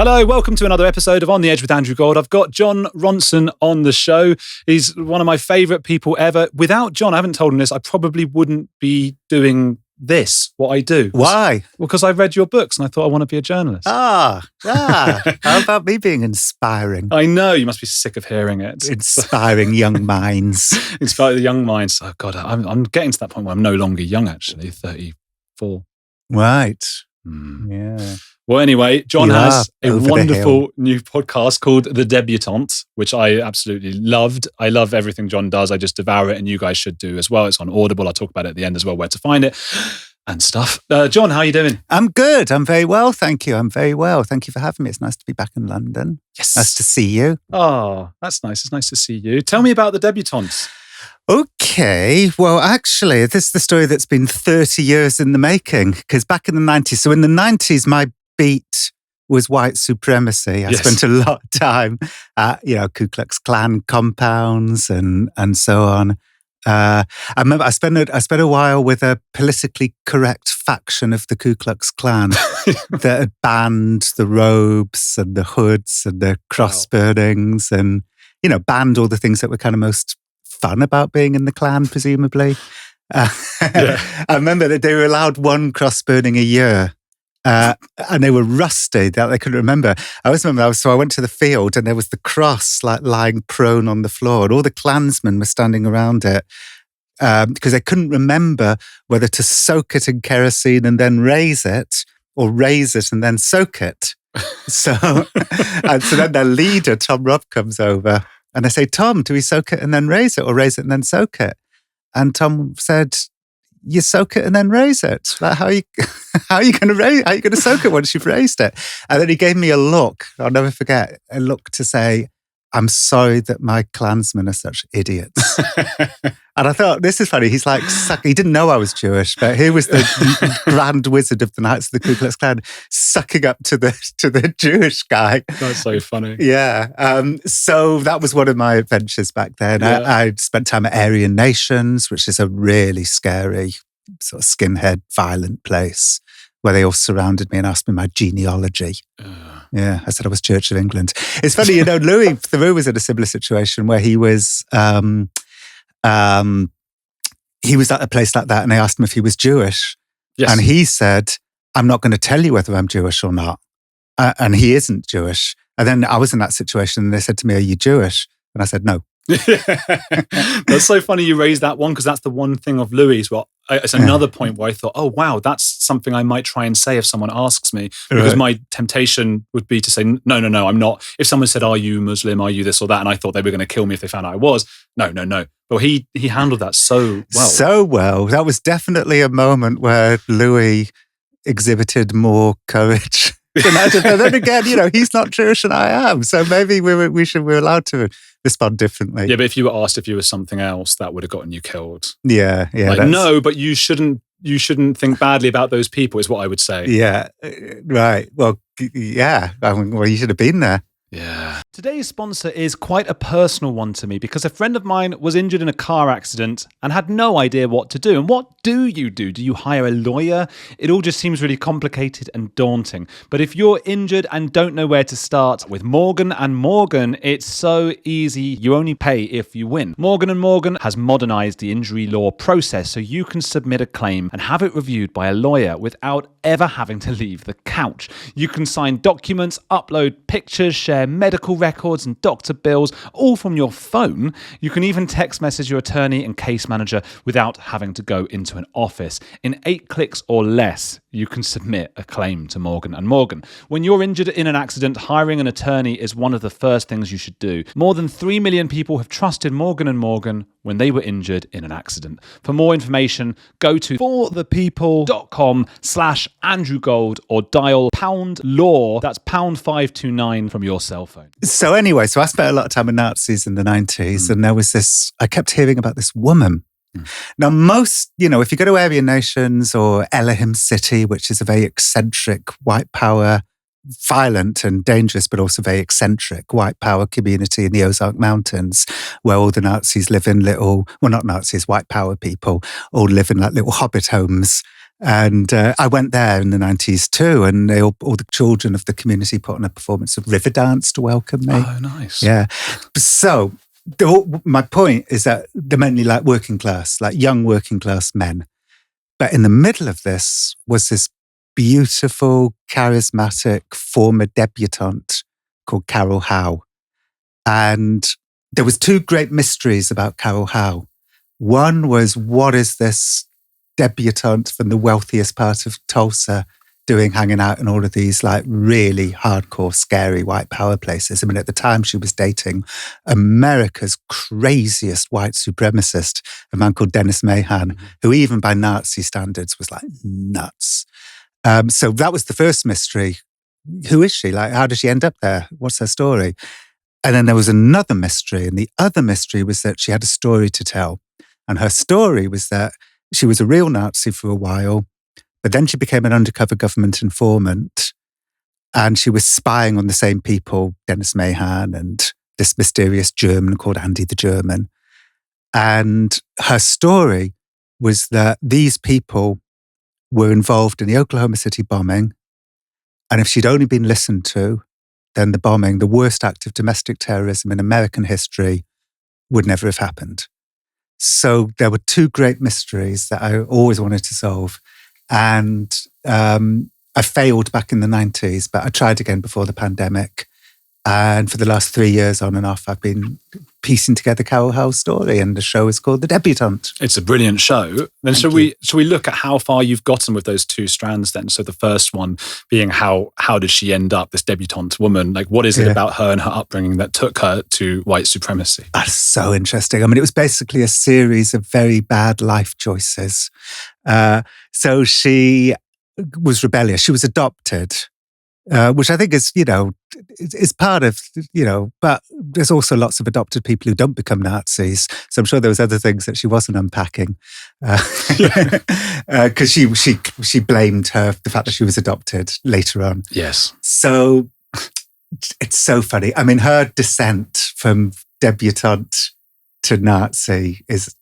Hello, welcome to another episode of On the Edge with Andrew Gold. I've got Jon Ronson on the show. He's one of my favourite people ever. Without Jon, I haven't told him this, I probably wouldn't be doing this, what I do. Why? Well, because I read your books and I thought I want to be a journalist. How about me being inspiring? I know, you must be sick of hearing it. Inspiring young minds. Inspire the young minds. Oh God, I'm getting to that point where I'm no longer young, actually, 34. Right. Yeah. Well, anyway, Jon has a wonderful new podcast called The Debutante, which I absolutely loved. I love everything Jon does. I just devour it, and you guys should do as well. It's on Audible. I'll talk about it at the end as well, where to find it and stuff. Jon, how are you doing? I'm good. I'm very well, thank you. I'm very well. Thank you for having me. It's nice to be back in London. Yes. Nice to see you. Oh, that's nice. It's nice to see you. Tell me about The Debutante. Okay, well, actually, this is the story that's been 30 years in the making, because back in the 90s, so in the 90s, my beat was white supremacy. I spent a lot of time at, Ku Klux Klan compounds and so on. I remember I spent a while with a politically correct faction of the Ku Klux Klan that had banned the robes and the hoods and the cross burnings and, banned all the things that were kind of most fun about being in the Klan, presumably. I remember that they were allowed one cross burning a year. And they were rusty that they couldn't remember. I always remember, so I went to the field and there was the cross like lying prone on the floor and all the Klansmen were standing around it because they couldn't remember whether to soak it in kerosene and then raise it or raise it and then soak it. So then their leader, Tom Robb, comes over and I say, Tom, do we soak it and then raise it or raise it and then soak it? And Tom said, you soak it and then raise it. Like, how are you going to soak it once you've raised it? And then he gave me a look. I'll never forget a look to say, I'm sorry that my Klansmen are such idiots. And I thought, this is funny. He's like, he didn't know I was Jewish, but here was the grand wizard of the Knights of the Ku Klux Klan sucking up to the Jewish guy. That's so funny. Yeah. So that was one of my adventures back then. Yeah. I spent time at Aryan Nations, which is a really scary sort of skinhead, violent place where they all surrounded me and asked me my genealogy. Yeah, I said I was Church of England. It's funny, Louis Theroux was in a similar situation where he was at a place like that and they asked him if he was Jewish. Yes. And he said, I'm not going to tell you whether I'm Jewish or not. And he isn't Jewish. And then I was in that situation and they said to me, are you Jewish? And I said, no. That's so funny you raised that one because that's the one thing of Louis. Well, it's another point where I thought, oh wow, that's something I might try and say if someone asks me, because my temptation would be to say, no, I'm not. If someone said, are you Muslim, are you this or that, and I thought they were going to kill me if they found out I was, no. But he handled that so well. So well. That was definitely a moment where Louis exhibited more courage. But then again, he's not Jewish and I am, so maybe we're allowed to respond differently. Yeah, but if you were asked if you were something else, that would have gotten you killed. Yeah. No, but you shouldn't think badly about those people, is what I would say. Yeah, right. Well, yeah. Well, you should have been there. Yeah. Today's sponsor is quite a personal one to me because a friend of mine was injured in a car accident and had no idea what to do. And what do? Do you hire a lawyer? It all just seems really complicated and daunting. But if you're injured and don't know where to start, with Morgan & Morgan, it's so easy. You only pay if you win. Morgan & Morgan has modernized the injury law process so you can submit a claim and have it reviewed by a lawyer without ever having to leave the couch. You can sign documents, upload pictures, share medical records and doctor bills, all from your phone. You can even text message your attorney and case manager without having to go into an office. In 8 clicks or less, you can submit a claim to Morgan & Morgan. When you're injured in an accident, hiring an attorney is one of the first things you should do. More than 3 million people have trusted Morgan & Morgan when they were injured in an accident. For more information, go to forthepeople.com/Andrew Gold or dial #law, that's #529 from your cell phone. So anyway, I spent a lot of time with Nazis in the 90s and there was I kept hearing about this woman. Now, most, if you go to Aryan Nations or Elohim City, which is a very eccentric white power, violent and dangerous, but also very eccentric white power community in the Ozark Mountains, where all the Nazis live in white power people, all live in like little hobbit homes And I went there in the 90s too, and all the children of the community put on a performance of River Dance to welcome me. Oh, nice. Yeah. So my point is that they're mainly like working class, like young working class men. But in the middle of this was this beautiful, charismatic former debutante called Carol Howe. And there was two great mysteries about Carol Howe. One was, what is this debutante from the wealthiest part of Tulsa doing, hanging out in all of these like really hardcore, scary white power places? I mean, at the time she was dating America's craziest white supremacist, a man called Dennis Mahon, who even by Nazi standards was like nuts. So that was the first mystery. Who is she? Like, how did she end up there? What's her story? And then there was another mystery. And the other mystery was that she had a story to tell. And her story was that she was a real Nazi for a while, but then she became an undercover government informant. And she was spying on the same people, Dennis Mahon and this mysterious German called Andy the German. And her story was that these people were involved in the Oklahoma City bombing. And if she'd only been listened to, then the bombing, the worst act of domestic terrorism in American history, would never have happened. So there were two great mysteries that I always wanted to solve. And I failed back in the 90s, but I tried again before the pandemic. And for the last 3 years on and off, I've been piecing together Carol Howe's story, and the show is called The Debutante. It's a brilliant show. Then shall we look at how far you've gotten with those two strands then? So the first one being how did she end up, this debutante woman? Like, what is it about her and her upbringing that took her to white supremacy? That's so interesting. I mean, it was basically a series of very bad life choices. So she was rebellious. She was adopted. Which I think is, is part of, but there's also lots of adopted people who don't become Nazis. So I'm sure there was other things that she wasn't unpacking. Because she blamed the fact that she was adopted later on. Yes. So it's so funny. I mean, her descent from debutante to Nazi is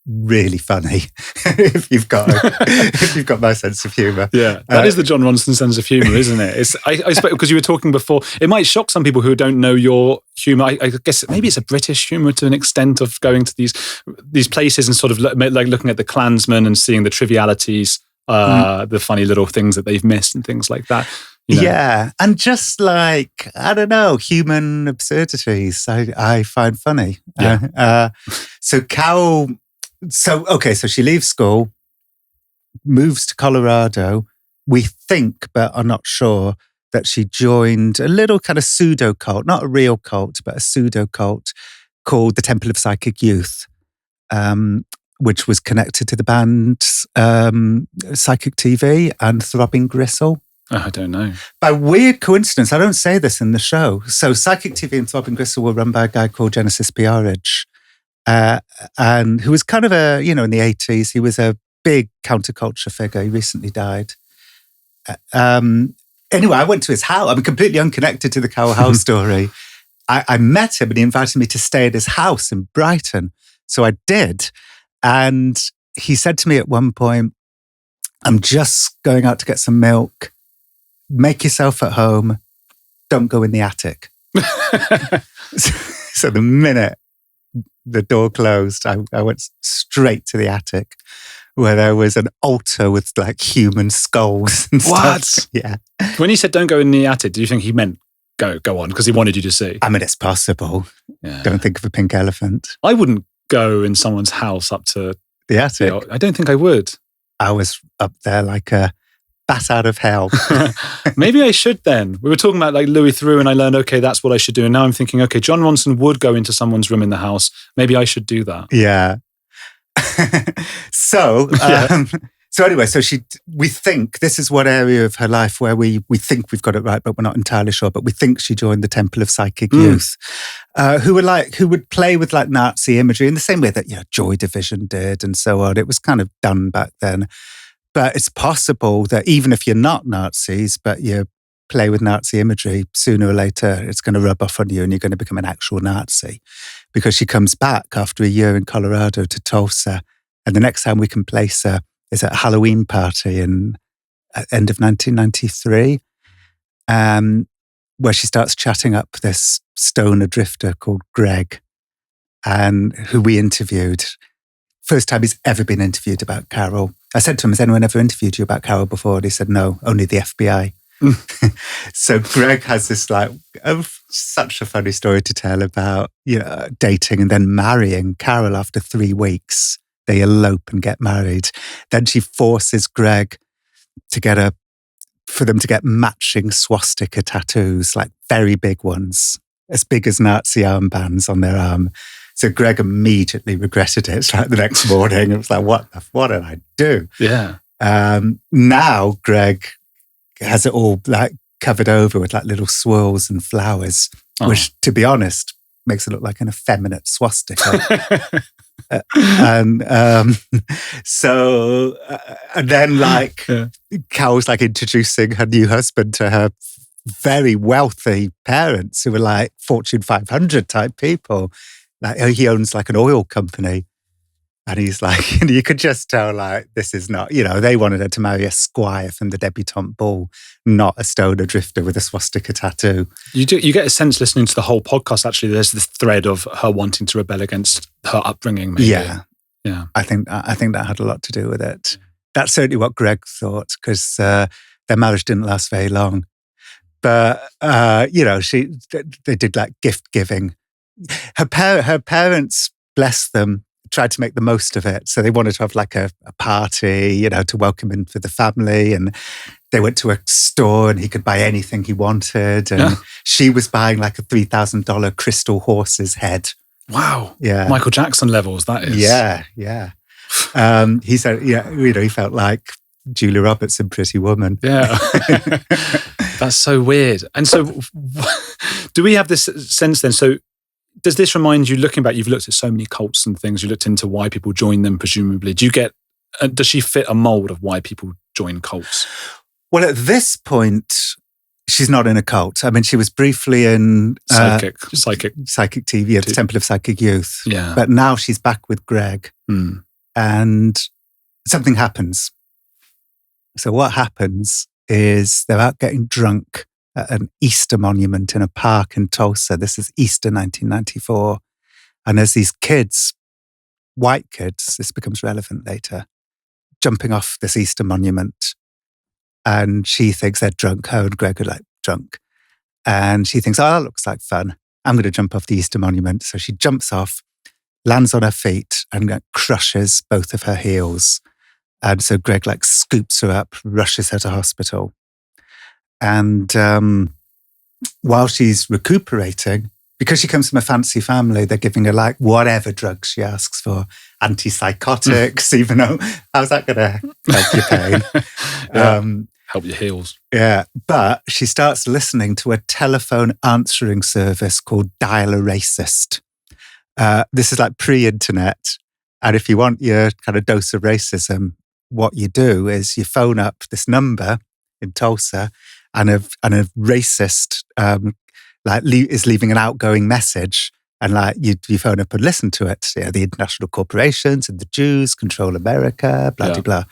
really funny if you've got my sense of humour. Yeah, that is the Jon Ronson sense of humour, isn't it? I expect, because you were talking before, it might shock some people who don't know your humour. I guess maybe it's a British humour to an extent of going to these places and sort of like looking at the Klansmen and seeing the trivialities, the funny little things that they've missed and things like that. Yeah, and just like, I don't know, human absurdities I find funny. Yeah. So Carol... So she leaves school, moves to Colorado. We think, but are not sure, that she joined a little kind of pseudo cult, not a real cult, but a pseudo cult called the Temple of Psychic Youth, which was connected to the bands Psychic TV and Throbbing Gristle. Oh, I don't know. By weird coincidence, I don't say this in the show. So Psychic TV and Throbbing Gristle were run by a guy called Genesis Pearage. And who was kind of in the 80s, he was a big counterculture figure. He recently died. Anyway, I went to his house. I'm completely unconnected to the Carol Howe story. I met him and he invited me to stay at his house in Brighton. So I did. And he said to me at one point, I'm just going out to get some milk. Make yourself at home. Don't go in the attic. So the minute the door closed, I went straight to the attic where there was an altar with like human skulls and what? Stuff. Yeah. When he said don't go in the attic, do you think he meant go on because he wanted you to see? I mean, it's possible. Yeah. Don't think of a pink elephant. I wouldn't go in someone's house up to the attic. I don't think I would. I was up there like a bat out of hell. Maybe I should then. We were talking about like Louis Theroux and I learned, okay, that's what I should do. And now I'm thinking, okay, Jon Ronson would go into someone's room in the house. Maybe I should do that. Yeah. So anyway, we think this is one area of her life where we think we've got it right, but we're not entirely sure. But we think she joined the Temple of Psychic Youth, who would play with like Nazi imagery in the same way that Joy Division did and so on. It was kind of done back then. But it's possible that even if you're not Nazis, but you play with Nazi imagery, sooner or later it's going to rub off on you and you're going to become an actual Nazi. Because she comes back after a year in Colorado to Tulsa, and the next time we can place her, is at a Halloween party in end of 1993, where she starts chatting up this stoner drifter called Greg, and who we interviewed. First time he's ever been interviewed about Carol. I said to him, has anyone ever interviewed you about Carol before? And he said, no, only the FBI. So Greg has this such a funny story to tell about, dating and then marrying Carol after 3 weeks. They elope and get married. Then she forces Greg for them to get matching swastika tattoos, like very big ones, as big as Nazi armbands on their arm. So Greg immediately regretted it. Like the next morning, it was like, what did I do? Yeah. Now Greg has it all like covered over with like little swirls and flowers, which, to be honest, makes it look like an effeminate swastika. And then Carol's like introducing her new husband to her very wealthy parents who were like Fortune 500 type people. Like he owns like an oil company, and he's like, you could just tell like this is not, they wanted her to marry a squire from the debutante ball, not a stoner drifter with a swastika tattoo. You get a sense listening to the whole podcast. Actually, there's this thread of her wanting to rebel against her upbringing. Maybe. Yeah. I think that had a lot to do with it. That's certainly what Greg thought, because their marriage didn't last very long. But they did like gift giving. Her parents, bless them, tried to make the most of it. So they wanted to have like a party, to welcome him for the family. And they went to a store and he could buy anything he wanted. And she was buying like a $3,000 crystal horse's head. Wow. Yeah. Michael Jackson levels, that is. Yeah. He said, he felt like Julia Roberts in Pretty Woman. Yeah. That's so weird. And so do we have this sense then? So does this remind you, looking back, you've looked at so many cults and things, you looked into why people join them, presumably. Does she fit a mold of why people join cults? Well, at this point, she's not in a cult. I mean, she was briefly in Psychic TV at the Temple of Psychic Youth. Yeah. But now she's back with Greg and something happens. So what happens is they're out getting drunk at an Easter monument in a park in Tulsa. This is Easter 1994. And there's these kids, white kids, this becomes relevant later, jumping off this Easter monument. And she thinks they're drunk. Her and Greg are like drunk. And she thinks, that looks like fun. I'm going to jump off the Easter monument. So she jumps off, lands on her feet, and crushes both of her heels. And so Greg like scoops her up, rushes her to hospital. And while she's recuperating, because she comes from a fancy family, they're giving her like whatever drugs she asks for, antipsychotics, even though, how's that going to help your pain? Help your heels. Yeah. But she starts listening to a telephone answering service called Dial a Racist. This is like pre-internet. And if you want your kind of dose of racism, what you do is you phone up this number in Tulsa, and a racist is leaving an outgoing message, and like you phone up and listen to it. The international corporations and the Jews control America, blah blah blah.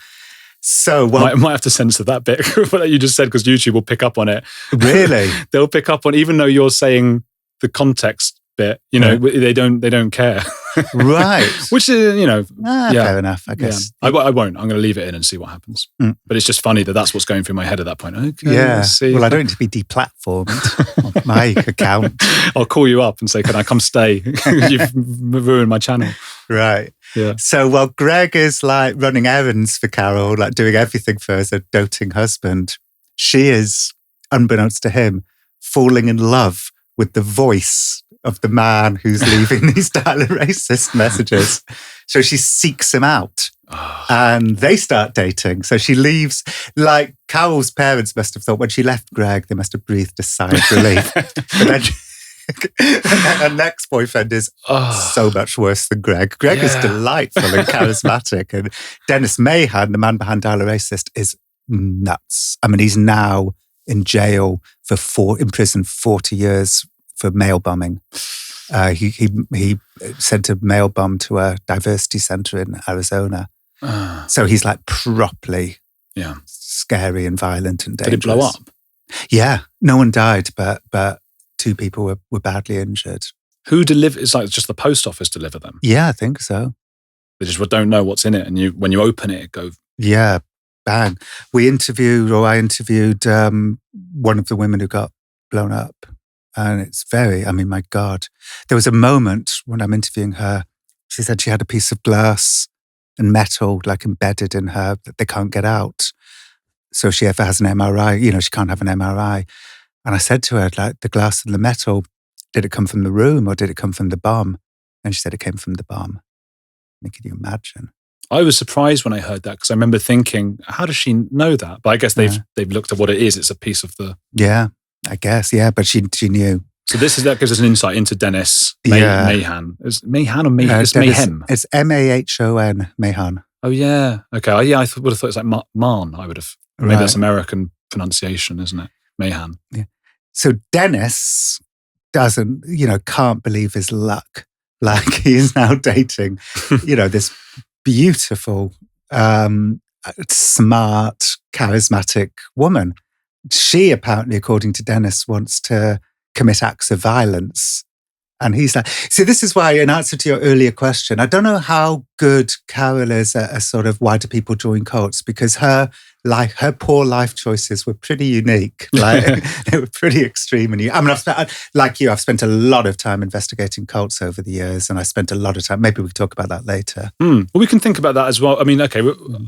So might have to censor that bit that you just said, because YouTube will pick up on it. Really, they'll pick up on, even though you're saying the context bit. They don't care. Right. Which is, fair enough, I guess. Yeah. I won't. I'm going to leave it in and see what happens. But it's just funny that's what's going through my head at that point. Okay, yeah. Let's see. Well, I don't need to be deplatformed on my account. I'll call you up and say, can I come stay? You've ruined my channel. Right. Yeah. So while Greg is like running errands for Carol, like doing everything for her as a doting husband, she is, unbeknownst to him, falling in love with the voice of the man who's leaving these racist messages. So she seeks him out and they start dating. So she leaves, like Carol's parents must have thought when she left Greg, they must have breathed a sigh of relief. But then her next boyfriend is so much worse than Greg. Greg is delightful and charismatic. And Dennis Mahon, the man behind Dial a Racist, is nuts. I mean, he's now in jail in prison for 40 years for mail bombing. He sent a mail bomb to a diversity center in Arizona. So he's like properly Yeah. scary and violent and dangerous. Did it blow up? Yeah. No one died, but 2 people were badly injured. Who delivers? It's like just the post office deliver them. Yeah, I think so. They just don't know what's in it, and when you open it, it goes. Yeah, bang. I interviewed one of the women who got blown up, and it's my God. There was a moment when I'm interviewing her. She said she had a piece of glass and metal like embedded in her that they can't get out. So if she ever has an MRI, she can't have an MRI. And I said to her, like, the glass and the metal, did it come from the room or did it come from the bomb? And she said it came from the bomb. Can you imagine? I was surprised when I heard that because I remember thinking, how does she know that? But I guess they've looked at what it is. It's a piece of the... Yeah, I guess, yeah. But she knew. So that gives us an insight into Dennis Mahon. Is it Mahon or Mayhem? It's Mayhem. It's Mahon, Mahon. Oh, yeah. Okay. I would have thought it's like Mahon. I would have. Maybe that's American pronunciation, isn't it? Mahon. Yeah. So Dennis can't believe his luck. Like, he is now dating, this beautiful, smart, charismatic woman. She apparently, according to Dennis, wants to commit acts of violence. And he's like, see, this is why, in answer to your earlier question, I don't know how good Carol is at a sort of why do people join cults, because her poor life choices were pretty unique. Like, they were pretty extreme. And I've spent a lot of time investigating cults over the years, and I spent a lot of time, maybe we can talk about that later. Well, we can think about that as well. I mean, okay,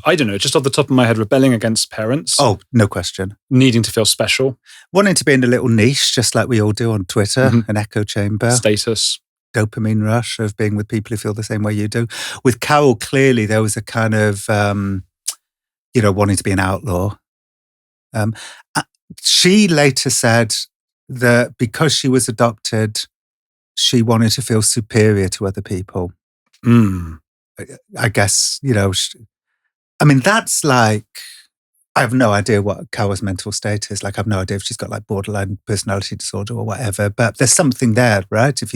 I don't know, just off the top of my head, rebelling against parents. Oh, no question. Needing to feel special. Wanting to be in a little niche, just like we all do on Twitter, an echo chamber. Status. Dopamine rush of being with people who feel the same way you do. With Carol, clearly there was a kind of, wanting to be an outlaw. She later said that because she was adopted, she wanted to feel superior to other people. I guess, that's like, I have no idea what Carol's mental state is. Like, I have no idea if she's got like borderline personality disorder or whatever, but there's something there, right? If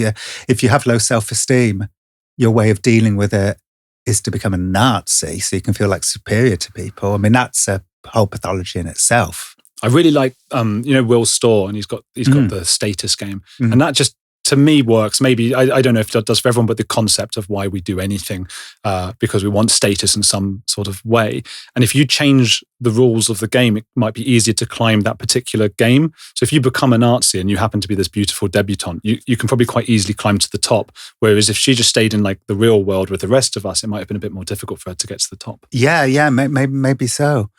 you have low self-esteem, your way of dealing with it is to become a Nazi so you can feel like superior to people. I mean, that's a whole pathology in itself. I really like, Will Storr, and he's got the status game. And that just, to me, works. Maybe, I don't know if that does for everyone, but the concept of why we do anything, because we want status in some sort of way. And if you change the rules of the game, it might be easier to climb that particular game. So if you become a Nazi and you happen to be this beautiful debutante, you can probably quite easily climb to the top. Whereas if she just stayed in like the real world with the rest of us, it might have been a bit more difficult for her to get to the top. Yeah, maybe so.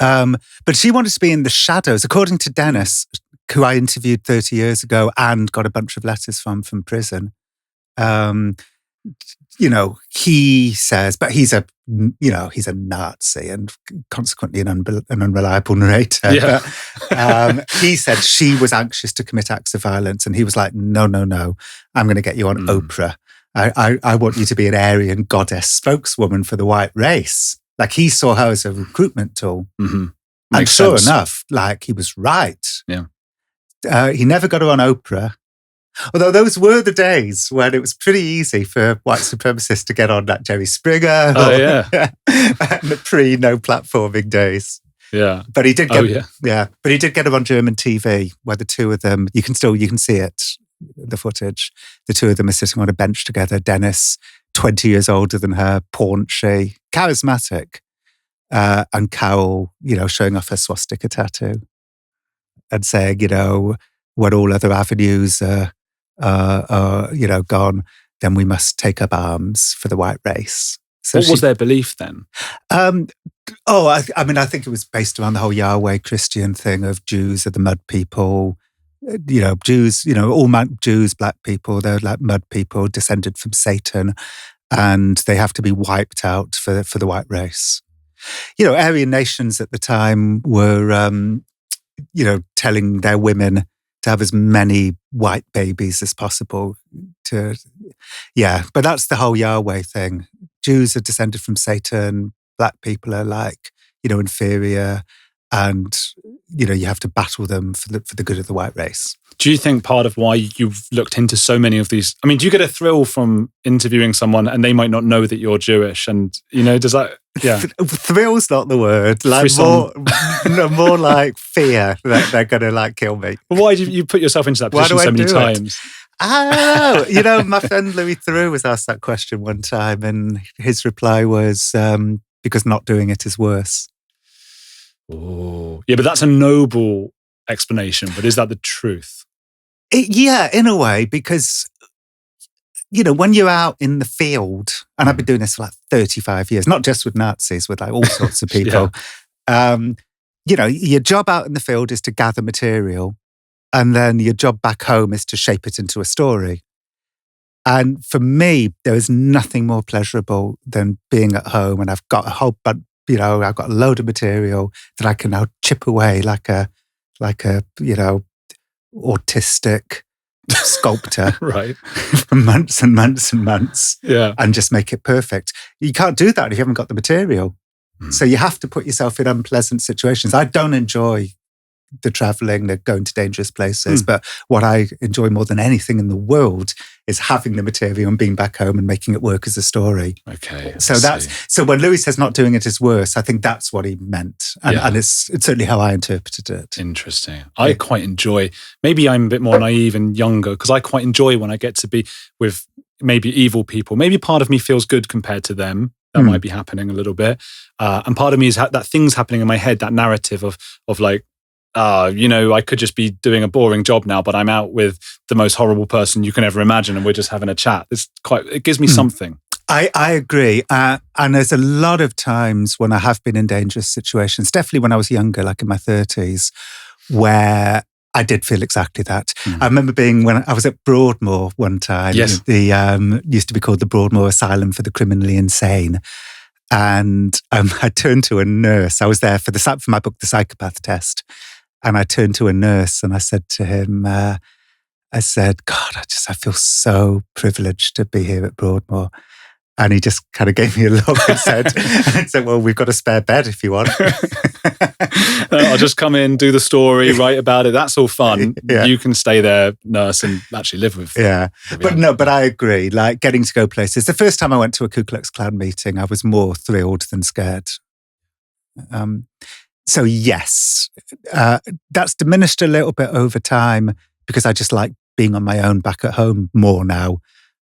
But she wanted to be in the shadows. According to Dennis, who I interviewed 30 years ago and got a bunch of letters from prison, he says, but he's a Nazi and consequently an unreliable narrator. Yeah. But, he said she was anxious to commit acts of violence, and he was like, no, I'm going to get you on Oprah. I want you to be an Aryan goddess spokeswoman for the white race. Like, he saw her as a recruitment tool. Mm-hmm. And sure enough, like, he was right. Yeah. He never got her on Oprah. Although those were the days when it was pretty easy for white supremacists to get on that Jerry Springer. Oh, yeah. The pre-no platforming days. Yeah. But he did get but he did get her on German TV, where the two of them, you can see it, the footage. The two of them are sitting on a bench together. Dennis, 20 years older than her, paunchy, charismatic. And Carol, showing off her swastika tattoo and saying, when all other avenues are gone, then we must take up arms for the white race. So what was their belief then? I think it was based around the whole Yahweh Christian thing of Jews are the mud people. Jews, Jews, black people, they're like mud people descended from Satan, and they have to be wiped out for the white race. Aryan nations at the time were, telling their women to have as many white babies as possible. But that's the whole Yahweh thing. Jews are descended from Satan. Black people are like, inferior. and you have to battle them for the good of the white race. Do you think part of why you've looked into so many of these? I mean, do you get a thrill from interviewing someone and they might not know that you're Jewish? And does that? Yeah, thrill's not the word. Like more like fear that they're going to like kill me. But why do you put yourself into that position so many times? I don't know. My friend Louis Theroux was asked that question one time, and his reply was because not doing it is worse. Oh, yeah, but that's a noble explanation. But is that the truth? Yeah, in a way, because when you're out in the field, and I've been doing this for like 35 years, not just with Nazis, with like all sorts of people. Your job out in the field is to gather material, and then your job back home is to shape it into a story. And for me, there is nothing more pleasurable than being at home, and I've got a whole bunch. I've got a load of material that I can now chip away like a autistic sculptor right, for months and months and months, and just make it perfect. You can't do that if you haven't got the material. So you have to put yourself in unpleasant situations. I don't enjoy the traveling, the going to dangerous places, but what I enjoy more than anything in the world is having the material and being back home and making it work as a story. Okay. So when Louis says not doing it is worse, I think that's what he meant. And it's certainly how I interpreted it. Interesting. I quite enjoy, maybe I'm a bit more naive and younger, because I quite enjoy when I get to be with maybe evil people. Maybe part of me feels good compared to them. That might be happening a little bit. And part of me is that thing's happening in my head, that narrative of like, I could just be doing a boring job now, but I'm out with the most horrible person you can ever imagine, and we're just having a chat. It gives me something. I agree. And there's a lot of times when I have been in dangerous situations, definitely when I was younger, like in my 30s, where I did feel exactly that. I remember when I was at Broadmoor one time. Yes. The used to be called the Broadmoor Asylum for the Criminally Insane. And I turned to a nurse. I was there for my book, The Psychopath Test. And I turned to a nurse and I said to him, God, I feel so privileged to be here at Broadmoor. And he just kind of gave me a look and said, well, we've got a spare bed if you want. I'll just come in, do the story, write about it. That's all fun. Yeah. You can stay there, nurse, and actually live with. Yeah. But I agree. Like getting to go places. The first time I went to a Ku Klux Klan meeting, I was more thrilled than scared. So yes, that's diminished a little bit over time because I just like being on my own back at home more now.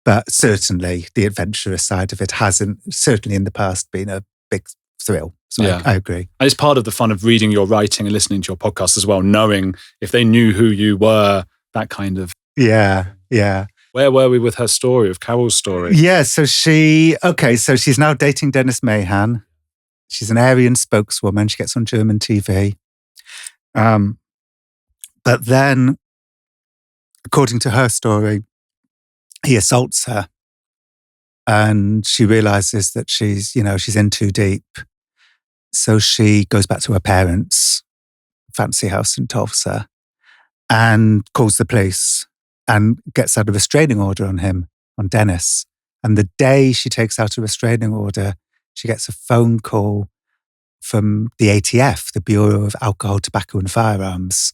But certainly the adventurous side of it hasn't, certainly in the past, been a big thrill. So I agree. And it's part of the fun of reading your writing and listening to your podcast as well, knowing if they knew who you were, that kind of... Yeah. Where were we with her story, of Carol's story? Yeah, so she's now dating Dennis Mahon. She's an Aryan spokeswoman. She gets on German TV. But then, according to her story, he assaults her. And she realizes that she's in too deep. So she goes back to her parents' fancy house in Tulsa and calls the police and gets out a restraining order on him, on Dennis. And the day she takes out a restraining order, she gets a phone call from the ATF, the Bureau of Alcohol, Tobacco and Firearms,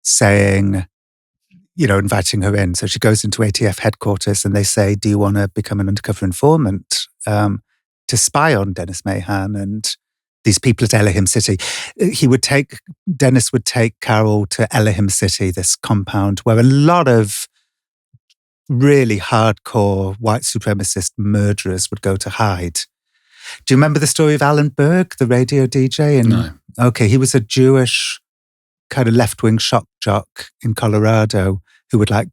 saying, inviting her in. So she goes into ATF headquarters and they say, do you want to become an undercover informant to spy on Dennis Mahon and these people at Elohim City? Dennis would take Carol to Elohim City, this compound where a lot of really hardcore white supremacist murderers would go to hide. Do you remember the story of Alan Berg, the radio DJ? No. Okay, he was a Jewish kind of left-wing shock jock in Colorado who would like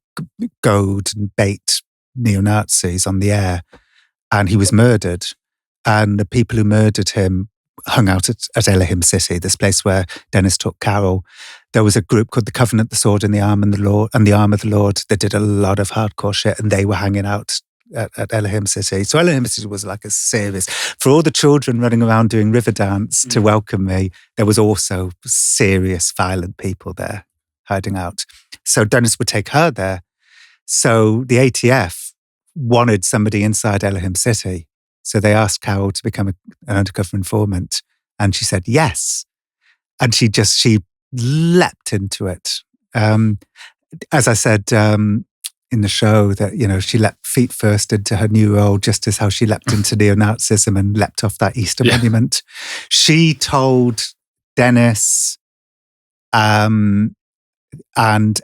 goad and bait neo-Nazis on the air. And he was murdered. And the people who murdered him hung out at Elohim City, this place where Dennis took Carol. There was a group called the Covenant, the Sword and the Arm and the Arm of the Lord that did a lot of hardcore shit, and they were hanging out at Elohim City. So Elohim City was like a series. For all the children running around doing river dance to welcome me, there was also serious violent people there hiding out. So Dennis would take her there. So the ATF wanted somebody inside Elohim City. So they asked Carol to become an undercover informant. And she said yes. and she leapt into it. As I said in the show, that she leapt feet first into her new role, just as how she leapt into neo-Nazism and leapt off that Easter monument. She told Dennis and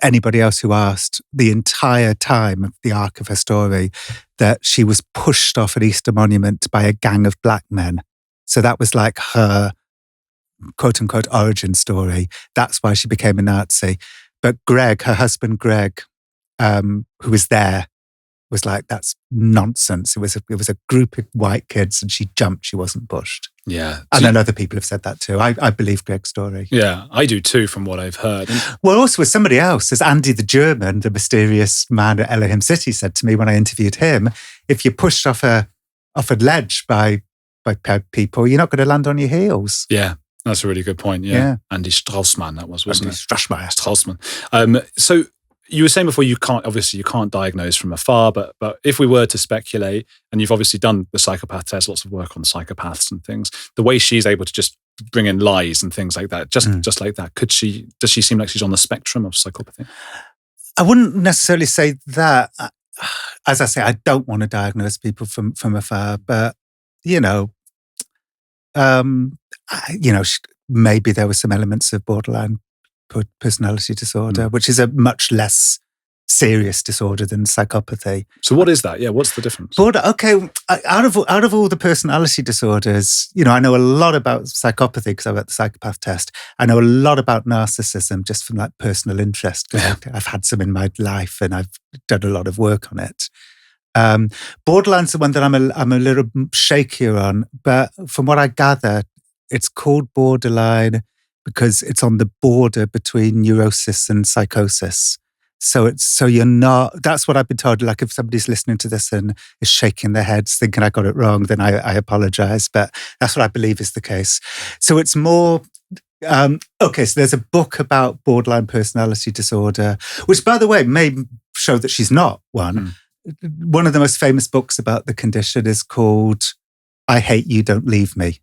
anybody else who asked the entire time of the arc of her story that she was pushed off an Easter monument by a gang of black men. So that was like her quote unquote origin story. That's why she became a Nazi. But Greg, her husband Greg, who was there, was like, that's nonsense. It was a group of white kids and she jumped, she wasn't pushed. Yeah. And then other people have said that too. I believe Greg's story. Yeah, I do too, from what I've heard. Well, also with somebody else, as Andy the German, the mysterious man at Elohim City, said to me when I interviewed him, if you're pushed off a ledge by people, you're not going to land on your heels. Yeah, that's a really good point. Yeah. Andy Straussman, that wasn't Andy it? Straussman. So you were saying before, you can't diagnose from afar, but if we were to speculate, and you've obviously done the psychopath test, lots of work on psychopaths and things, the way she's able to just bring in lies and things like that, just like that, does she seem like she's on the spectrum of psychopathy? I wouldn't necessarily say that. As I say, I don't want to diagnose people from afar, but maybe there were some elements of borderline personality disorder, which is a much less serious disorder than psychopathy. So what is that? Yeah, what's the difference? Okay, out of all the personality disorders, I know a lot about psychopathy because I've got the psychopath test. I know a lot about narcissism just from like personal interest because I've had some in my life and I've done a lot of work on it. Borderline's the one that I'm a little shakier on, but from what I gather, it's called borderline because it's on the border between neurosis and psychosis. So you're not, that's what I've been told. Like if somebody's listening to this and is shaking their heads thinking I got it wrong, then I apologize. But that's what I believe is the case. So it's more, so there's a book about borderline personality disorder, which by the way, may show that she's not one. One of the most famous books about the condition is called I Hate You, Don't Leave Me.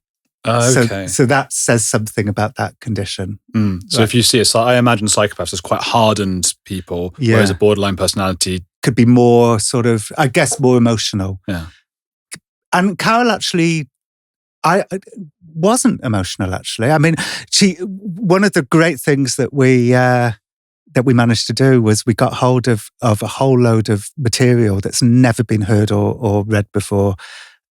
Okay. So that says something about that condition. So if you see I imagine psychopaths as quite hardened people, whereas a borderline personality could be more sort of, I guess, more emotional. Yeah. And Carol actually, I wasn't emotional actually. I mean, one of the great things that we managed to do was we got hold of a whole load of material that's never been heard or read before.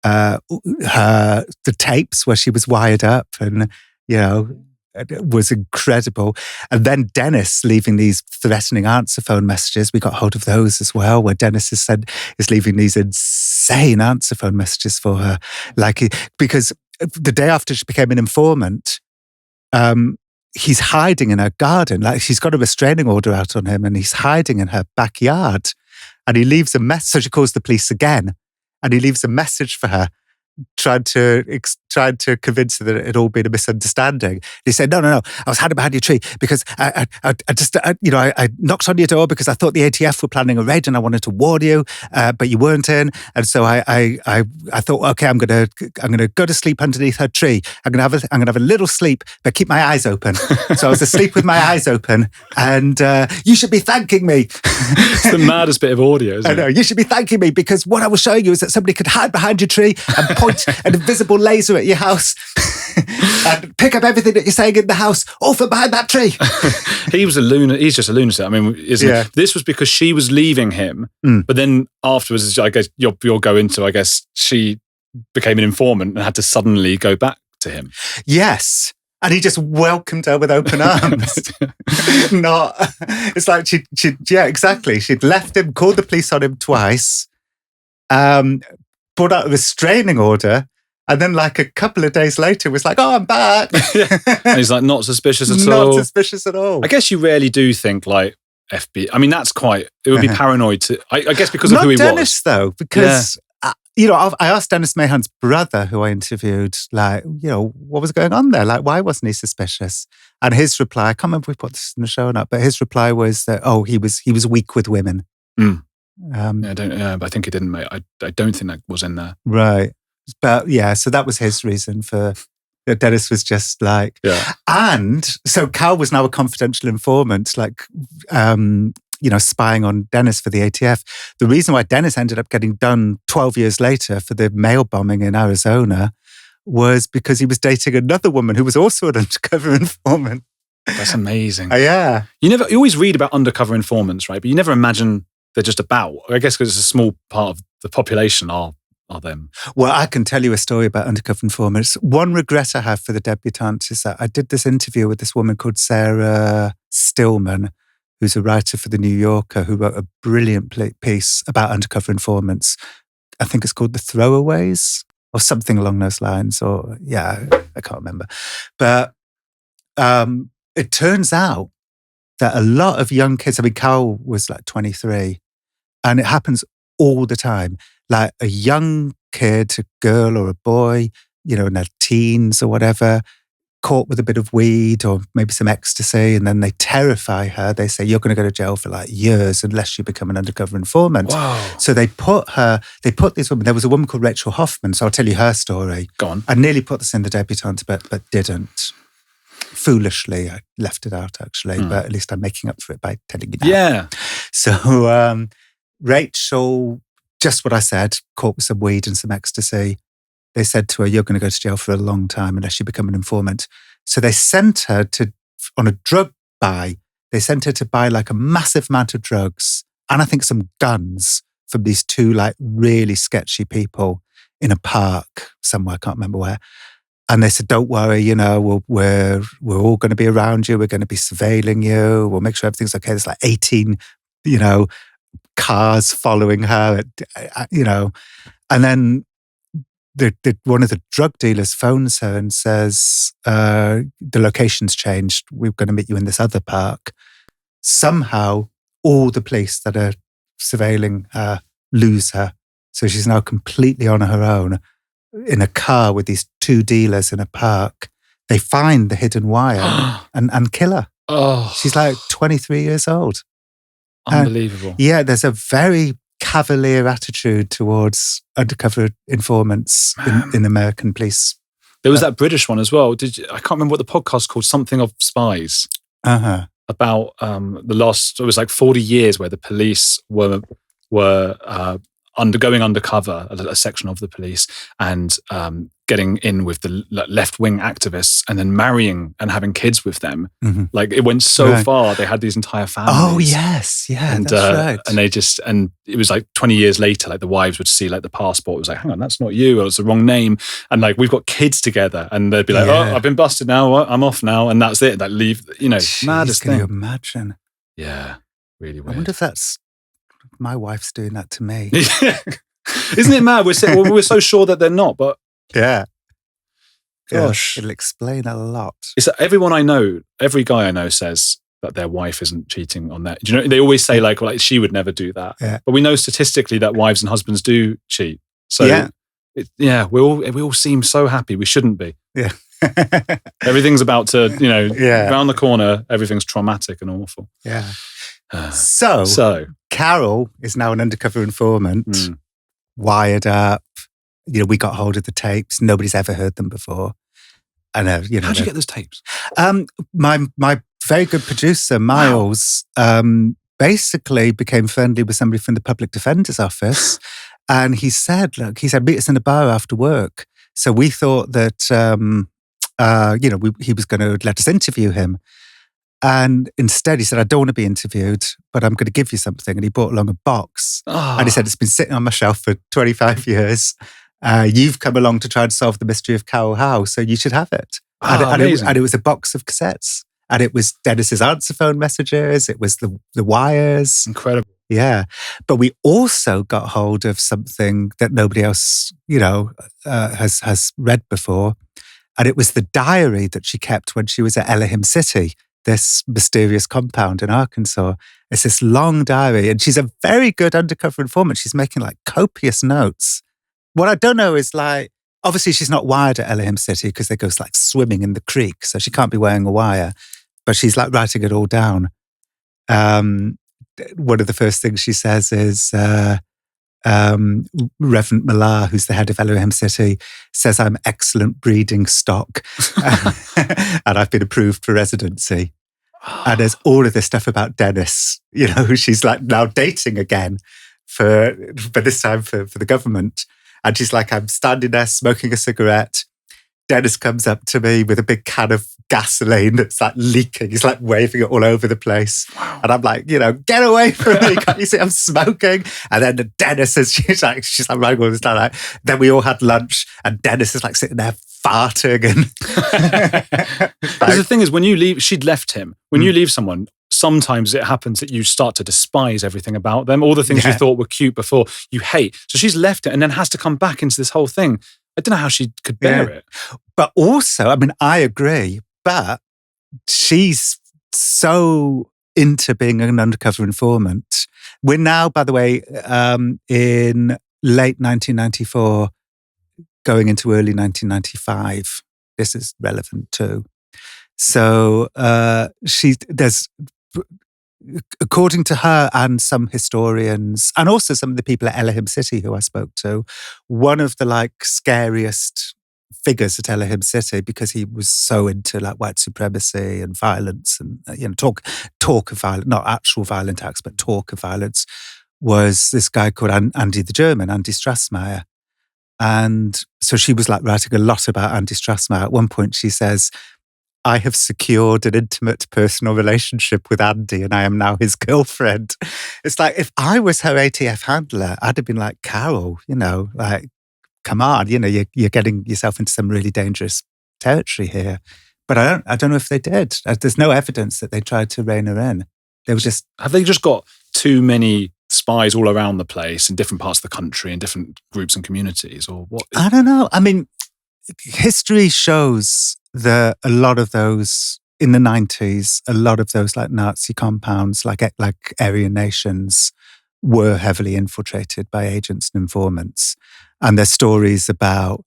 The tapes where she was wired up and, it was incredible. And then Dennis leaving these threatening answer phone messages. We got hold of those as well, where Dennis is leaving these insane answer phone messages for her. Because the day after she became an informant, he's hiding in her garden. Like she's got a restraining order out on him and he's hiding in her backyard. And he leaves a message. So she calls the police again. And he leaves a message for her, tried to convince her that it had all been a misunderstanding. He said, no, I was hiding behind your tree because I knocked on your door because I thought the ATF were planning a raid and I wanted to warn you, but you weren't in. And so I thought, okay, I'm gonna go to sleep underneath her tree. I'm gonna have a little sleep, but keep my eyes open. So I was asleep with my eyes open, and you should be thanking me. It's the maddest bit of audio, isn't it? I know, you should be thanking me because what I was showing you is that somebody could hide behind your tree and point an invisible laser at your house and pick up everything that you're saying in the house, all from behind that tree. He's just a lunatic. I mean, this was because she was leaving him, but then afterwards, I guess you'll go into, I guess she became an informant and had to suddenly go back to him. Yes. And he just welcomed her with open arms. It's like exactly. She'd left him, called the police on him twice, put out a restraining order, and then like a couple of days later was like, oh, I'm back. And he's like, not suspicious at all. Not suspicious at all. I guess you rarely do think like FBI. I mean, that's it would be paranoid to, I guess because of who he was. Not Dennis though, because... I asked Dennis Mahon's brother, who I interviewed, what was going on there? Like, why wasn't he suspicious? And his reply, I can't remember if we put this in the show or not, but his reply was that, he was weak with women. But I think it didn't make. I don't think that was in there. Right, but so that was his reason for Dennis was just like, and so Cal was now a confidential informant, like, spying on Dennis for the ATF. The reason why Dennis ended up getting done 12 years later for the mail bombing in Arizona was because he was dating another woman who was also an undercover informant. That's amazing. Yeah. You always read about undercover informants, right? But you never imagine they're just about, I guess because it's a small part of the population are them. Well, I can tell you a story about undercover informants. One regret I have for the Debutante is that I did this interview with this woman called Sarah Stillman, who's a writer for The New Yorker, who wrote a brilliant piece about undercover informants. I think it's called The Throwaways or something along those lines. Or, I can't remember. But it turns out that a lot of young kids, I mean, Carol was like 23, and it happens all the time. Like a young kid, a girl or a boy, in their teens or whatever, caught with a bit of weed or maybe some ecstasy, and then they terrify her. They say, you're going to go to jail for like years unless you become an undercover informant. Wow. So they put these women, there was a woman called Rachel Hoffman, so I'll tell you her story. Go on. I nearly put this in the Debutante, but didn't. Foolishly, I left it out actually, but at least I'm making up for it by telling you that. Yeah. So Rachel, just what I said, caught with some weed and some ecstasy. They said to her, you're going to go to jail for a long time unless you become an informant. So they sent her on a drug buy. They sent her to buy like a massive amount of drugs and I think some guns from these two like really sketchy people in a park somewhere, I can't remember where. And they said, don't worry, we're all going to be around you. We're going to be surveilling you. We'll make sure everything's okay. There's like 18, cars following her, and then one of the drug dealers phones her and says, the location's changed. We're going to meet you in this other park. Somehow, all the police that are surveilling her lose her. So she's now completely on her own in a car with these two dealers in a park. They find the hidden wire and kill her. Oh, she's like 23 years old. Unbelievable. There's a very cavalier attitude towards undercover informants in American police. There was that British one as well. I can't remember what the podcast called, something of spies. About it was like 40 years where the police were going undercover, a section of the police, and getting in with the left-wing activists and then marrying and having kids with them. Mm-hmm. Like it went so far, they had these entire families. Oh, yes. Yeah, and, that's right. And it was like 20 years later, like the wives would see like the passport. It was like, hang on, that's not you. It was the wrong name. And like, we've got kids together. And they'd be like, oh, I've been busted now. I'm off now. And that's it. Like leave, maddest thing. Can you imagine? Yeah, really weird. I wonder if that's my wife's doing that to me. Isn't it mad? We're so sure that they're not, but yeah. Gosh. It'll explain a lot. It's that every guy I know says that their wife isn't cheating on that. Do they always say like she would never do that. Yeah. But we know statistically that wives and husbands do cheat. So we all seem so happy. We shouldn't be. Yeah. Everything's about to, round the corner, everything's traumatic and awful. Yeah. So Carol is now an undercover informant, wired up. We got hold of the tapes. Nobody's ever heard them before. And how'd you get those tapes? My very good producer, Miles, basically became friendly with somebody from the public defender's office. And he said, meet us in a bar after work. So we thought that, he was going to let us interview him. And instead he said, I don't want to be interviewed, but I'm going to give you something. And he brought along a box. Oh. And he said, it's been sitting on my shelf for 25 years. You've come along to try and solve the mystery of Carol Howe, so you should have it. And it was a box of cassettes. And it was Dennis's answer phone messages. It was the wires. Incredible. Yeah. But we also got hold of something that nobody else, has read before. And it was the diary that she kept when she was at Elohim City, this mysterious compound in Arkansas. It's this long diary. And she's a very good undercover informant. She's making like copious notes. What I don't know is obviously she's not wired at Elohim City because they go like swimming in the creek. So she can't be wearing a wire. But she's like writing it all down. One of the first things she says is, Reverend Millar, who's the head of Elohim City, says I'm excellent breeding stock and I've been approved for residency. And there's all of this stuff about Dennis, who she's like now dating again but this time for the government. And she's like, I'm standing there smoking a cigarette. Dennis comes up to me with a big can of gasoline that's like leaking. He's like waving it all over the place. Wow. And I'm like, get away from me. Can't you see I'm smoking? And then Dennis is, she's like writing all this down. Like, then we all had lunch and Dennis is like sitting there farting. And because the thing is, when you leave, she'd left him. When you leave someone, sometimes it happens that you start to despise everything about them. All the things you thought were cute before, you hate. So she's left it and then has to come back into this whole thing. I don't know how she could bear it. But also, I mean, I agree, but she's so into being an undercover informant. We're now, by the way, in late 1994, going into early 1995. This is relevant too. So there's, according to her and some historians, and also some of the people at Elohim City who I spoke to, one of the scariest figures at Elohim City, because he was so into white supremacy and violence and talk of violence, not actual violent acts, but talk of violence, was this guy called Andy the German, Andy Strassmeyer. And so she was writing a lot about Andy Strassmeyer. At one point she says, I have secured an intimate personal relationship with Andy and I am now his girlfriend. It's like, if I was her ATF handler, I'd have been like, Carol, come on, you're getting yourself into some really dangerous territory here. But I don't know if they did. There's no evidence that they tried to rein her in. They were just... Have they just got too many spies all around the place in different parts of the country, in different groups and communities, or what? I don't know. I mean, history shows that a lot of those in the 90s, a lot of those Nazi compounds, like Aryan nations, were heavily infiltrated by agents and informants. And there's stories about,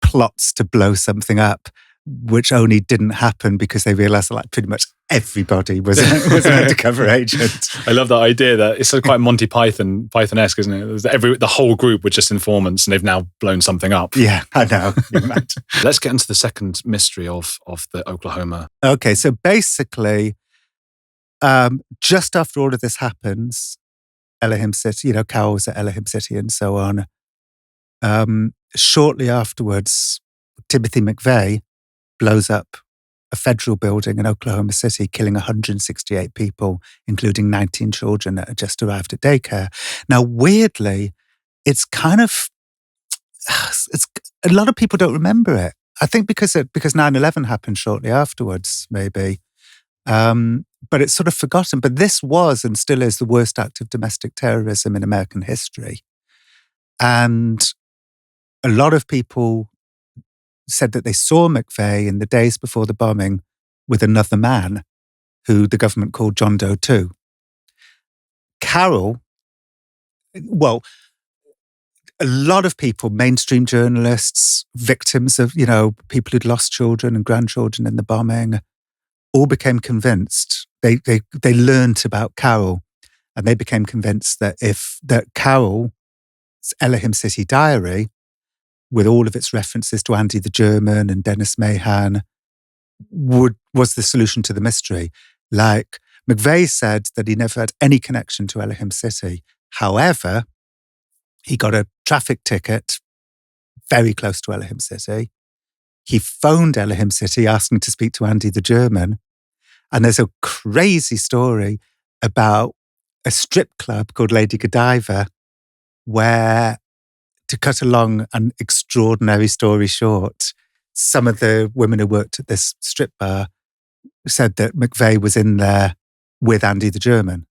plots to blow something up, which only didn't happen because they realized that pretty much everybody was an undercover agent. I love that idea. That it's quite Monty Python-esque, isn't it? The whole group were just informants and they've now blown something up. Yeah, I know. Let's get into the second mystery of the Oklahoma. Okay, so basically, just after all of this happens, Elohim City, Carol was at Elohim City and so on. Shortly afterwards, Timothy McVeigh blows up a federal building in Oklahoma City, killing 168 people, including 19 children that had just arrived at daycare. Now, weirdly, it's a lot of people don't remember it. I think because 9/11 happened shortly afterwards, maybe. But it's sort of forgotten. But this was and still is the worst act of domestic terrorism in American history. And a lot of people said that they saw McVeigh in the days before the bombing with another man who the government called John Doe too. Carol, well, a lot of people, mainstream journalists, victims of, people who'd lost children and grandchildren in the bombing, all became convinced. They learned about Carol and they became convinced that Carol's Elohim City diary, with all of its references to Andy the German and Dennis Mahon, was the solution to the mystery. McVeigh said that he never had any connection to Elohim City. However, he got a traffic ticket very close to Elohim City. He phoned Elohim City asking to speak to Andy the German. And there's a crazy story about a strip club called Lady Godiva, where, to cut a long and extraordinary story short, some of the women who worked at this strip bar said that McVeigh was in there with Andy the German.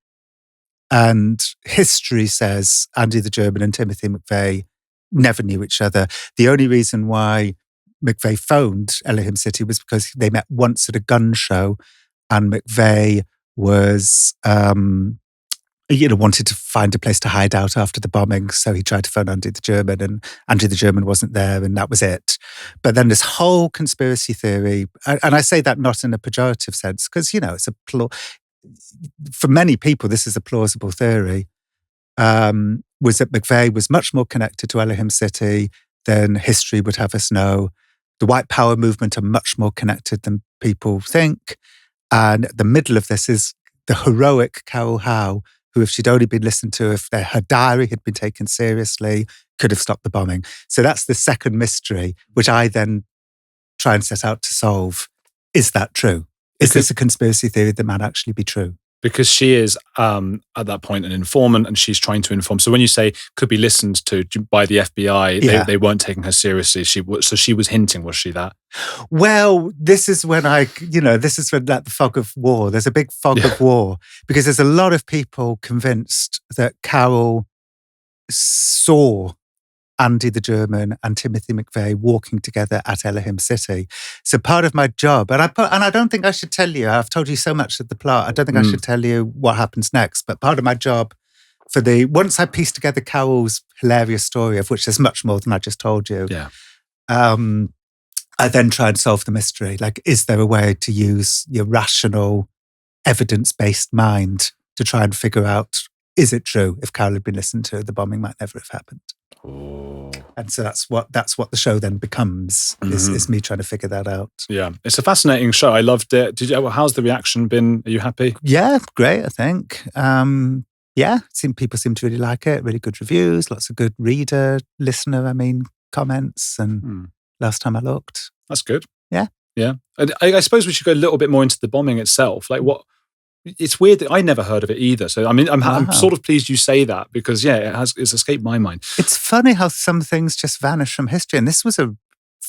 And history says Andy the German and Timothy McVeigh never knew each other. The only reason why McVeigh phoned Elohim City was because they met once at a gun show and McVeigh was... wanted to find a place to hide out after the bombing. So he tried to phone Andy the German and Andy the German wasn't there and that was it. But then this whole conspiracy theory, and I say that not in a pejorative sense, because, it's for many people, this is a plausible theory. was that McVeigh was much more connected to Elohim City than history would have us know. The white power movement are much more connected than people think. And the middle of this is the heroic Carol Howe, who, if she'd only been listened to, if her diary had been taken seriously, could have stopped the bombing. So that's the second mystery, which I then try and set out to solve. Is that true? Is this a conspiracy theory that might actually be true? Because she is, at that point, an informant, and she's trying to inform. So when you say could be listened to by the FBI, they weren't taking her seriously. So she was hinting, was she that? Well, this is when this is when the fog of war. There's a big fog of war because there's a lot of people convinced that Carol saw Andy the German and Timothy McVeigh walking together at Elohim City. So part of my job, and I don't think I should tell you, I've told you so much of the plot, I don't think I should tell you what happens next, but part of my job once I piece together Carol's hilarious story, of which there's much more than I just told you, I then try and solve the mystery. Like, is there a way to use your rational, evidence-based mind to try and figure out, is it true? If Carol had been listened to, the bombing might never have happened. Oh. And so that's what the show then becomes, is me trying to figure that out. Yeah, it's a fascinating show. I loved it. How's the reaction been? Are you happy? Yeah, great, I think. People seem to really like it. Really good reviews, lots of good listener, comments. And last time I looked. That's good. Yeah. Yeah. I suppose we should go a little bit more into the bombing itself. Like what... It's weird that I never heard of it either. So, I'm sort of pleased you say that because, it's escaped my mind. It's funny how some things just vanish from history. And this was a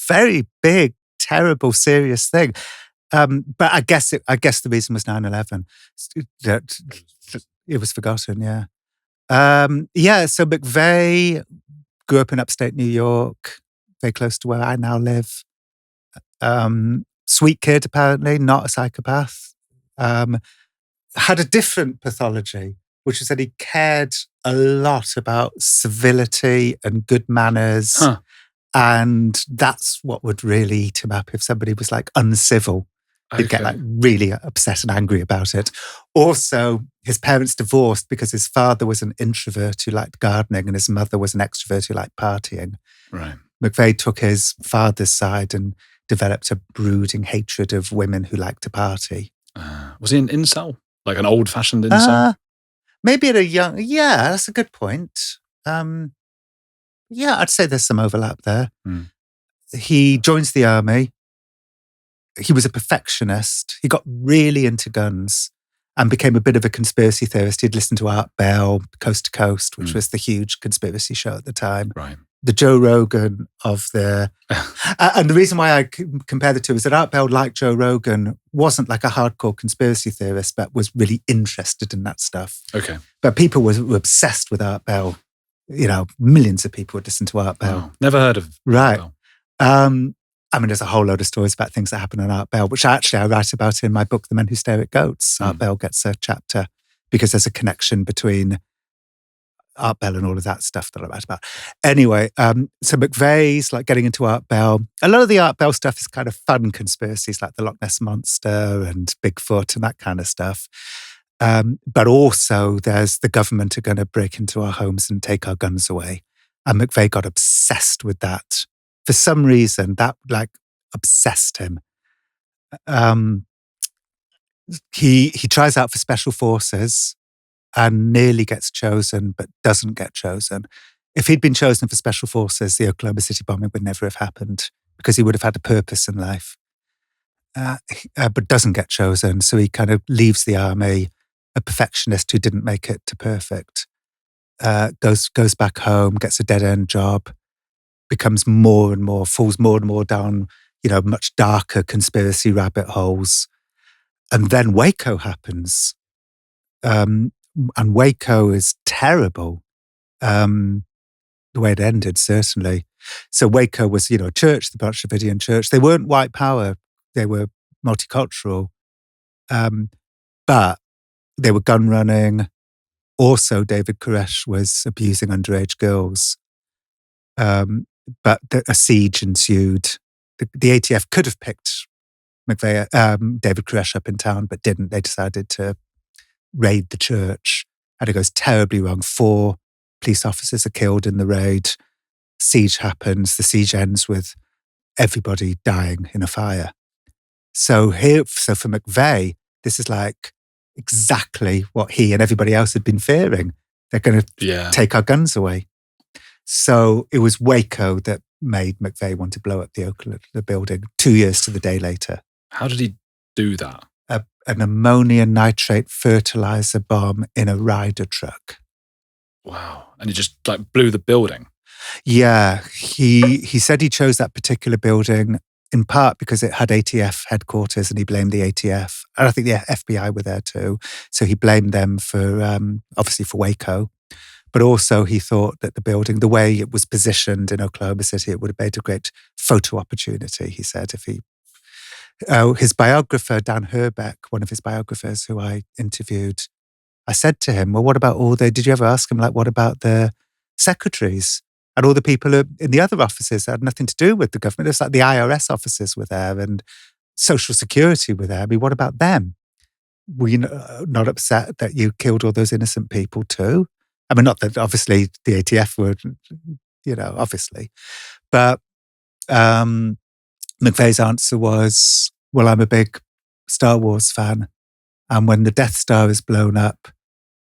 very big, terrible, serious thing. But I guess the reason was 9/11. It was forgotten, yeah. So McVeigh grew up in upstate New York, very close to where I now live. Sweet kid, apparently, not a psychopath. Had a different pathology, which was that he cared a lot about civility and good manners. Huh. And that's what would really eat him up if somebody was like uncivil. He'd get like really upset and angry about it. Also, his parents divorced because his father was an introvert who liked gardening and his mother was an extrovert who liked partying. Right. McVeigh took his father's side and developed a brooding hatred of women who liked to party. Was he an incel? Like an old-fashioned incel? Maybe at a young... Yeah, that's a good point. I'd say there's some overlap there. He joins the army. He was a perfectionist. He got really into guns and became a bit of a conspiracy theorist. He'd listened to Art Bell, Coast to Coast, which was the huge conspiracy show at the time. Right. The Joe Rogan of the... and the reason why I compare the two is that Art Bell, like Joe Rogan, wasn't like a hardcore conspiracy theorist, but was really interested in that stuff. Okay. But people were obsessed with Art Bell. Millions of people would listen to Art Bell. Wow. Never heard of Right. Art Bell. There's a whole load of stories about things that happen on Art Bell, which I write about in my book, The Men Who Stare at Goats. Art Bell gets a chapter because there's a connection between Art Bell and all of that stuff that I write about. Anyway, so McVeigh's like getting into Art Bell. A lot of the Art Bell stuff is kind of fun conspiracies like the Loch Ness Monster and Bigfoot and that kind of stuff. But also there's the government are going to break into our homes and take our guns away. And McVeigh got obsessed with that. For some reason, that like obsessed him. He tries out for special forces and nearly gets chosen, but doesn't get chosen. If he'd been chosen for special forces, the Oklahoma City bombing would never have happened because he would have had a purpose in life. But doesn't get chosen, so he kind of leaves the army, a perfectionist who didn't make it to perfect. Goes back home, gets a dead-end job, becomes falls more and more down, much darker conspiracy rabbit holes. And then WACO happens. And WACO is terrible. The way it ended, certainly. So WACO was, a church, the Branch Davidian church. They weren't white power. They were multicultural. But they were gun running. Also, David Koresh was abusing underage girls. But a siege ensued. The ATF could have picked David Koresh up in town, but didn't. They decided to raid the church and it goes terribly wrong. 4 police officers are killed in the raid. Siege happens. The siege ends with everybody dying in a fire. So for McVeigh, this is like exactly what he and everybody else had been fearing. They're going to take our guns away. So it was WACO that made McVeigh want to blow up the building 2 years to the day later. How did he do that? An ammonium nitrate fertilizer bomb in a Ryder truck. Wow. And he just like blew the building? Yeah. He said he chose that particular building in part because it had ATF headquarters and he blamed the ATF. And I think the FBI were there too. So he blamed them for, obviously for WACO. But also he thought that the building, the way it was positioned in Oklahoma City, it would have made a great photo opportunity, he said, if he... his biographer, Dan Herbeck, one of his biographers who I interviewed, I said to him, well, what about did you ever ask him, like, what about the secretaries and all the people in the other offices that had nothing to do with the government? It's like the IRS officers were there and Social Security were there. I mean, what about them? Were you not upset that you killed all those innocent people too? I mean, not that obviously the ATF were, obviously. But McVeigh's answer was, well, I'm a big Star Wars fan. And when the Death Star is blown up,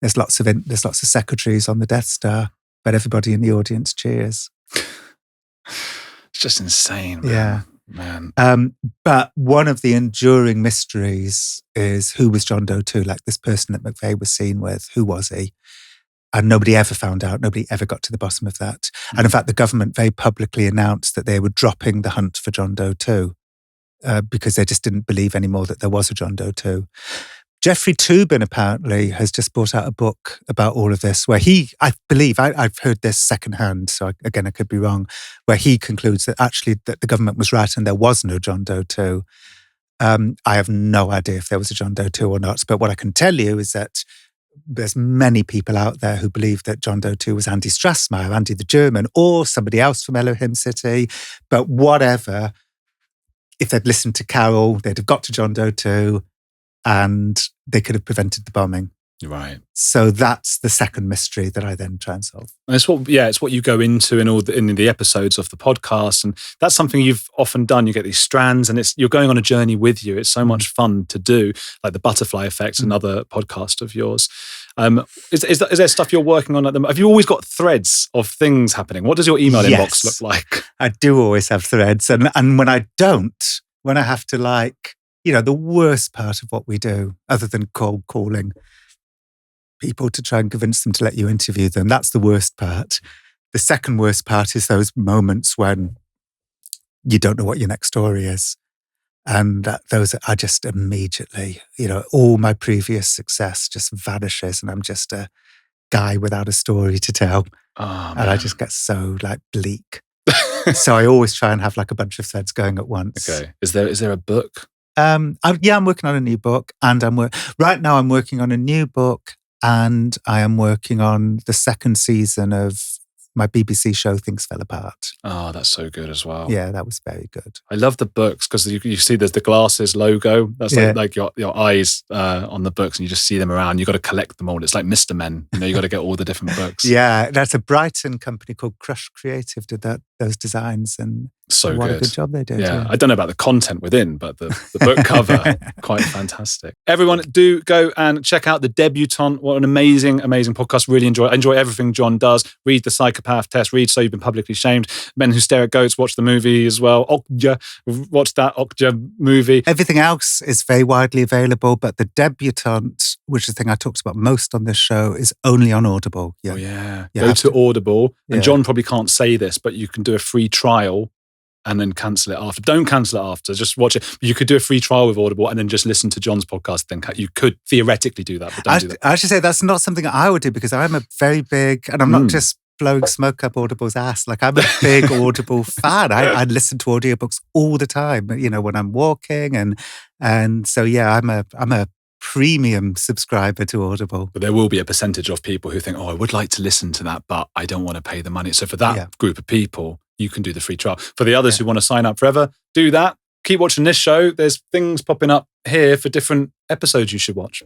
there's lots of secretaries on the Death Star, but everybody in the audience cheers. It's just insane, man. Yeah. Man. But one of the enduring mysteries is who was John Doe 2, like this person that McVeigh was seen with, who was he? And nobody ever found out. Nobody ever got to the bottom of that. And in fact, the government very publicly announced that they were dropping the hunt for John Doe 2 because they just didn't believe anymore that there was a John Doe 2. Jeffrey Toobin apparently has just brought out a book about all of this where I believe, I've heard this secondhand, so I could be wrong, where he concludes that actually that the government was right and there was no John Doe 2. I have no idea if there was a John Doe 2 or not, but what I can tell you is that there's many people out there who believe that John Doe 2 was Andy Strassmeyer, Andy the German, or somebody else from Elohim City. But whatever, if they'd listened to Carol, they'd have got to John Doe 2 and they could have prevented the bombing. Right. So that's the second mystery that I then try and solve. And it's what you go into in the episodes of the podcast, and that's something you've often done. You get these strands, and you're going on a journey with you. It's so much fun to do, like the Butterfly Effect, another podcast of yours. Is there stuff you're working on at the moment? Have you always got threads of things happening? What does your email inbox look like? I do always have threads, and when I don't, when I have to the worst part of what we do, other than cold calling people to try and convince them to let you interview them. That's the worst part. The second worst part is those moments when you don't know what your next story is. And those are just immediately, all my previous success just vanishes and I'm just a guy without a story to tell. Oh, and I just get so bleak. So I always try and have a bunch of threads going at once. Okay. Is there a book? I'm working on a new book and right now I'm working on a new book. And I am working on the second season of my BBC show, Things Fell Apart. Oh, that's so good as well. Yeah, that was very good. I love the books because you see there's the glasses logo. That's like your eyes on the books and you just see them around. You've got to collect them all. It's like Mr. Men. You've got to get all the different books. Yeah, that's a Brighton company called Crush Creative did those designs and so what good. a good job they did. Yeah, I don't know about the content within, but the book cover, quite fantastic. Everyone do go and check out The Debutante. What an amazing, amazing podcast. Really enjoy everything John does. Read The Psychopath Test. Read So You've Been Publicly Shamed. Men Who Stare at Goats. Watch the movie as well. Okja. Watch that Okja movie. Everything else is very widely available, but The Debutante, which is the thing I talked about most on this show, is only on Audible. Yeah. Oh, yeah. Go to Audible. And John probably can't say this, but you can do a free trial and then cancel it after. Don't cancel it after. Just watch it. You could do a free trial with Audible and then just listen to John's podcast. Then you could theoretically do that, but don't do that. I should say that's not something I would do because I'm a very big, and I'm not just blowing smoke up Audible's ass. I'm a big Audible fan. I listen to audiobooks all the time, when I'm walking. And so, I'm a premium subscriber to Audible. But there will be a percentage of people who think, I would like to listen to that, but I don't want to pay the money. So for that group of people, you can do the free trial. For the others who want to sign up forever, do that. Keep watching this show. There's things popping up here for different episodes you should watch.